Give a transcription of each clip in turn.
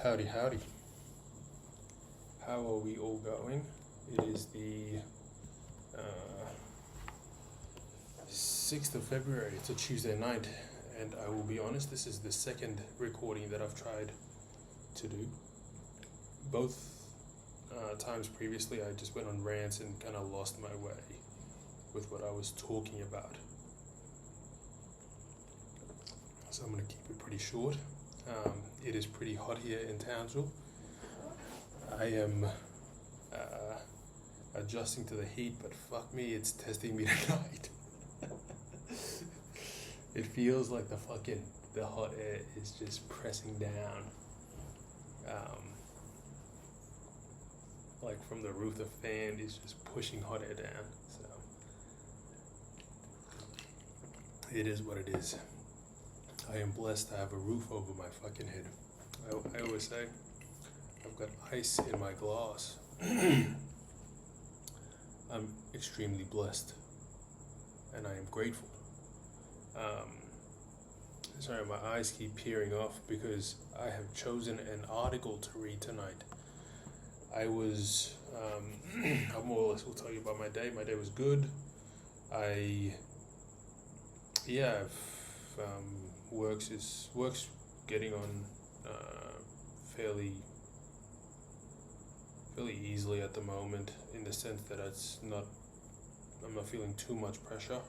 Howdy, howdy. How are we all going? It is the 6th of February. It's a Tuesday night, and I will be honest, this is the second recording that I've tried to do. Both times previously, I just went on rants and kind of lost my way with what I was talking about. So I'm going to keep it pretty short. It is pretty hot here in Townsville. I am adjusting to the heat, but fuck me, it's testing me tonight. It feels like the hot air is just pressing down. Like from the roof, the fan is just pushing hot air down. So it is what it is. I am blessed to have a roof over my fucking head. I always say, I've got ice in my glass. I'm extremely blessed, and I am grateful. Sorry, my eyes keep peering off because I have chosen an article to read tonight. I was, I more or less will tell you about my day. My day was good. Work's getting on fairly easily at the moment, in the sense that I'm not feeling too much pressure.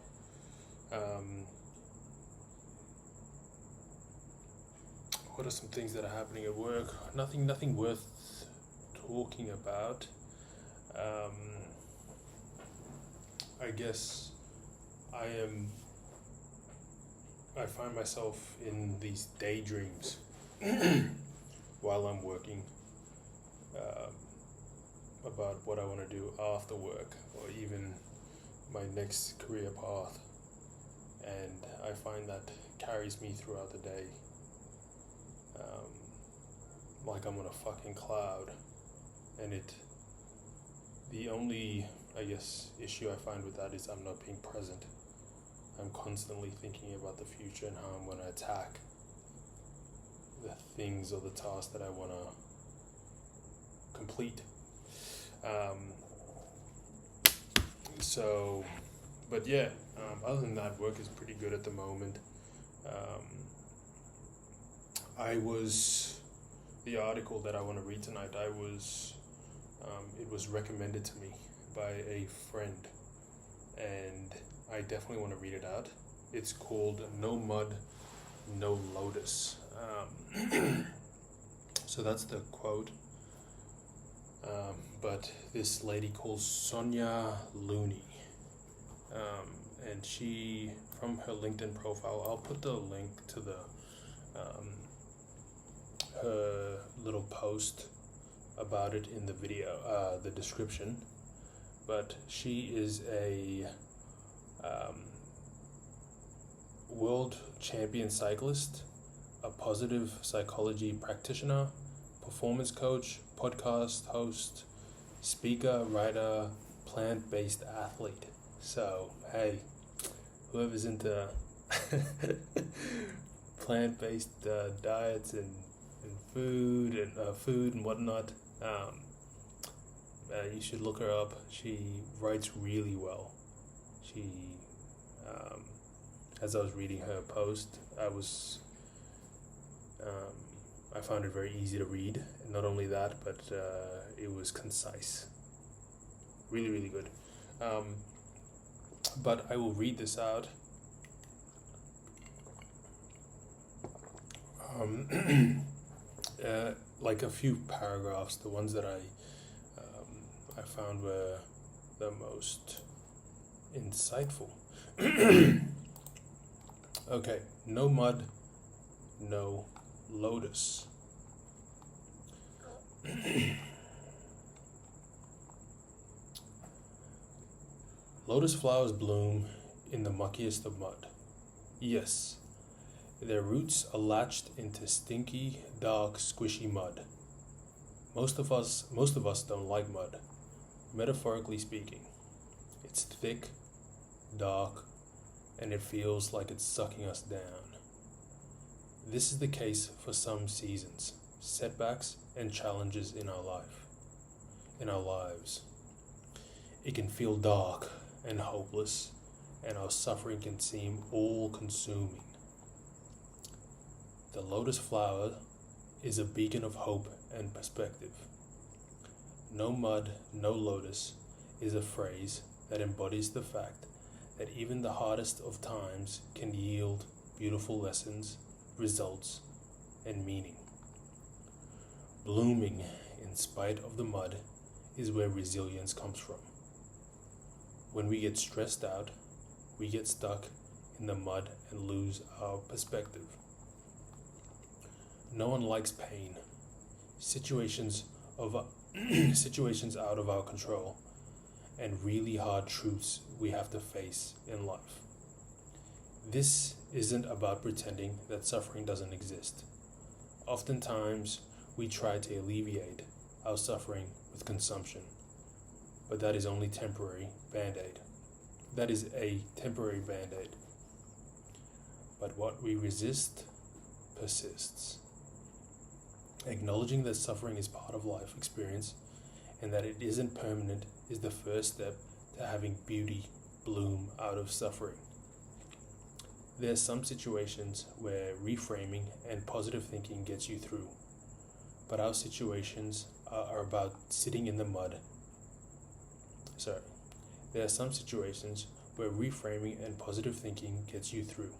What are some things that are happening at work? Nothing worth talking about. I guess I find myself in these daydreams while I'm working about what I want to do after work, or even my next career path, and I find that carries me throughout the day, like I'm on a fucking cloud. And the only, I guess, issue I find with that is I'm not being present. I'm constantly thinking about the future and how I'm going to attack the things or the tasks that I want to complete. Other than that, work is pretty good at the moment. The article that I want to read tonight, it was recommended to me by a friend, and I definitely want to read it out. It's called No Mud, No Lotus. So that's the quote. But this lady called Sonia Looney, and she, from her LinkedIn profile, I'll put the link to her little post about it in the video, the description. But she is a world champion cyclist, a positive psychology practitioner, performance coach, podcast host, speaker, writer, plant-based athlete. So, hey, whoever's into plant-based diets and food and whatnot, you should look her up. She writes really well. As I was reading her post, I found it very easy to read. And not only that, but it was concise. Really, really good. But I will read this out. Like a few paragraphs, the ones that I found were the most insightful. Okay, no mud, no lotus. Lotus flowers bloom in the muckiest of mud. Yes, their roots are latched into stinky, dark, squishy mud. Most of us don't like mud, metaphorically speaking. It's thick, dark, and it feels like it's sucking us down. This is the case for some seasons. setbacks, and challenges in our lives. It can feel dark and hopeless, and our suffering can seem all-consuming. The lotus flower is a beacon of hope and perspective. No mud, no lotus is a phrase that embodies the fact that even the hardest of times can yield beautiful lessons, results, and meaning. Blooming in spite of the mud is where resilience comes from. When we get stressed out, we get stuck in the mud and lose our perspective. No one likes pain. Situations out of our control, and really hard truths we have to face in life. This isn't about pretending that suffering doesn't exist. Oftentimes, we try to alleviate our suffering with consumption, but that is only temporary band-aid. That is a temporary band-aid. But what we resist persists. Acknowledging that suffering is part of life experience and that it isn't permanent is the first step to having beauty bloom out of suffering. There are some situations where reframing and positive thinking gets you through, but our situations are about sitting in the mud. There are some situations where reframing and positive thinking gets you through,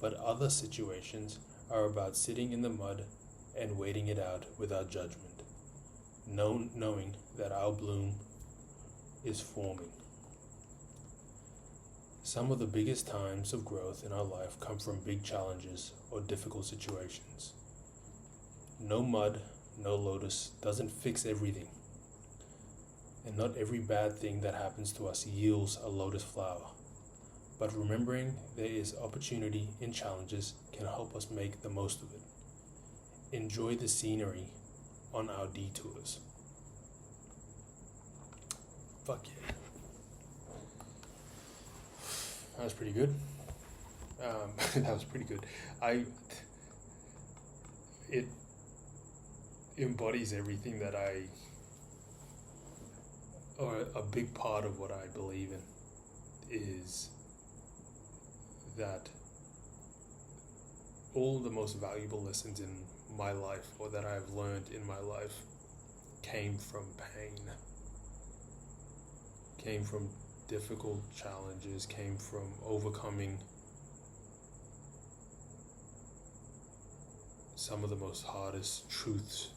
but other situations are about sitting in the mud and waiting it out without judgment, knowing that our bloom is forming. Some of the biggest times of growth in our life come from big challenges or difficult situations. No mud, no lotus doesn't fix everything. And not every bad thing that happens to us yields a lotus flower. But remembering there is opportunity in challenges can help us make the most of it. Enjoy the scenery on our detours. Fuck yeah. That was pretty good. That was pretty good. It embodies everything that or a big part of what I believe in is that all the most valuable lessons in my life, or that I've learned in my life, came from pain, came from difficult challenges, came from overcoming some of the most hardest truths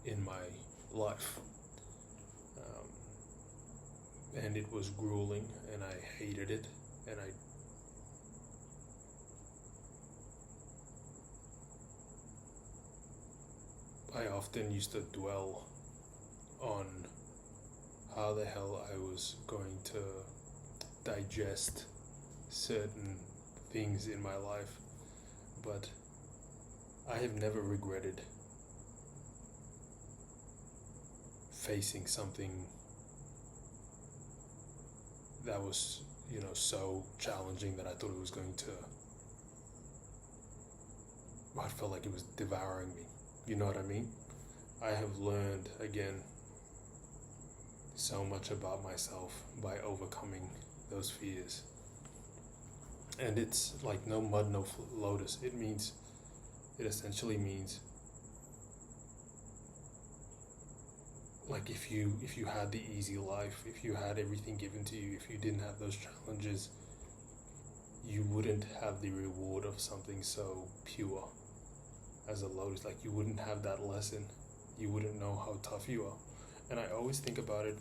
in my life. And it was grueling, and I hated it, and I often used to dwell on how the hell I was going to digest certain things in my life, but I have never regretted facing something that was, so challenging that I thought it was going to, I felt like it was devouring me. You know what I mean? I have learned, again, so much about myself by overcoming those fears. And it's like no mud, no lotus. It essentially means like if you had the easy life, if you had everything given to you, if you didn't have those challenges, you wouldn't have the reward of something so pure as a lotus. Like, you wouldn't have that lesson. You wouldn't know how tough you are. And I always think about it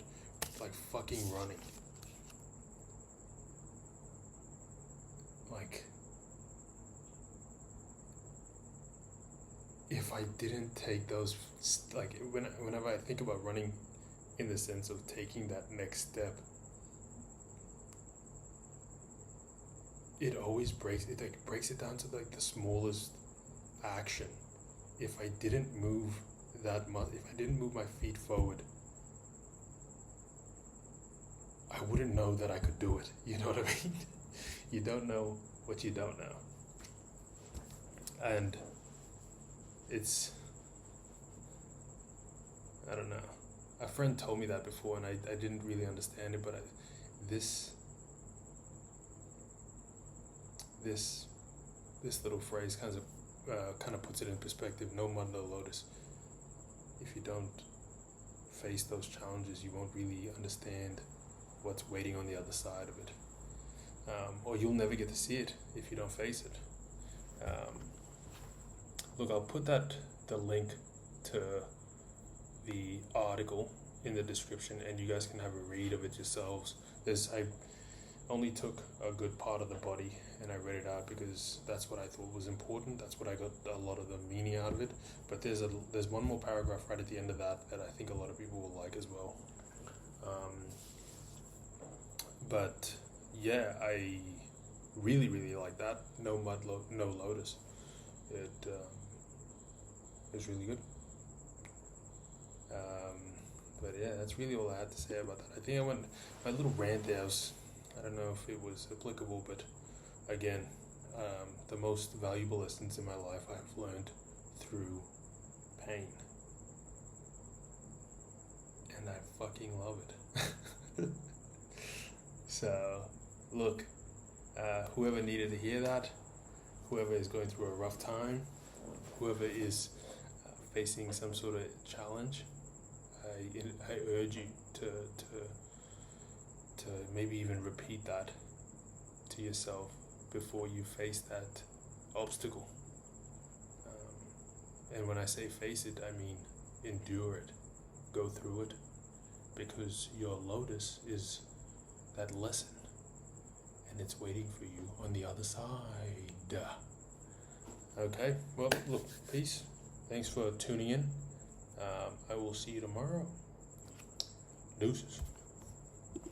like fucking running. Like, if I didn't take those, like, whenever I think about running in the sense of taking that next step, it always breaks it down to like the smallest action. If I didn't move that much, if I didn't move my feet forward, I wouldn't know that I could do it. You know what I mean? You don't know what you don't know. And it's I don't know. A friend told me that before, and I didn't really understand it, but this this this little phrase kind of puts it in perspective. No mud, no lotus. If you don't face those challenges, you won't really understand what's waiting on the other side of it, or you'll never get to see it if you don't face it. Look, I'll put the link to the article in the description, and you guys can have a read of it yourselves. I only took a good part of the body and I read it out because that's what I thought was important. That's what I got a lot of the meaning out of it. But there's one more paragraph right at the end of that I think a lot of people will like as well. But yeah, I really, really like that. No mud, no lotus. It was really good. But yeah, that's really all I had to say about that. I think my little rant there I don't know if it was applicable, but again, the most valuable lessons in my life I have learned through pain. And I fucking love it. So, look, whoever needed to hear that, whoever is going through a rough time, whoever is facing some sort of challenge, I urge you to maybe even repeat that to yourself before you face that obstacle. And when I say face it, I mean endure it, go through it, because your lotus is that lesson, and it's waiting for you on the other side. Okay, well, look, peace. Thanks for tuning in. I will see you tomorrow. Deuces.